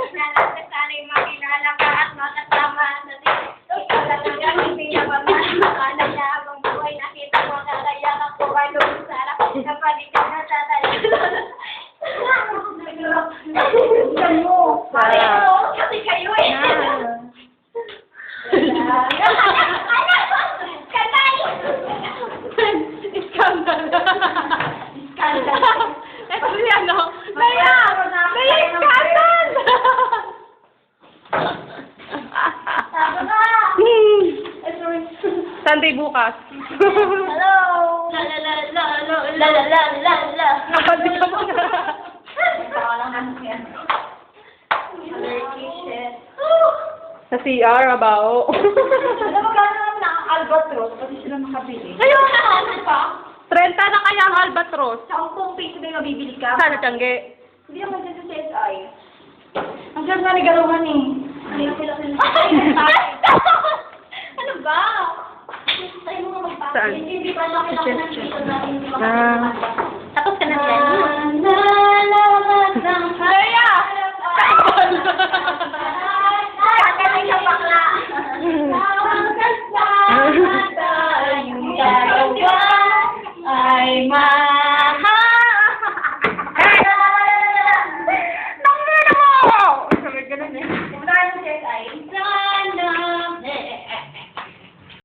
Nalasa sana'y makilala ka at makasama sa TikTok. Talagang hindi na magmamahal niya habang buhay. Nakita mo kaya ako ay lumusarap. Kapag ikaw na tataya. Kasi kayo eh. Iskandal. Iskandal. Ito yan, no? Naya! Naya, iskandal! Sabi ka! Sunday bukas. Hello! La la la la la la la la la la. Kapatid ka mo na. Baka lang naman yan. Allergy shit. Sa CR, abaw. Alam mo gano'n naman ang albatros kasi sila makabili. Ayun! Ano pa? 30 na kaya ang albatros. Sa 10 piso na yung mabibili ka. Sana tiyangge. Hindi naman dyan sa CSI. Ang ganda na regaluhan eh. Ano yung sila Ano ba? Tayo mo nga magpapit. Saan? Hindi ba nakita ko na dito natin hindi Ah. makapit.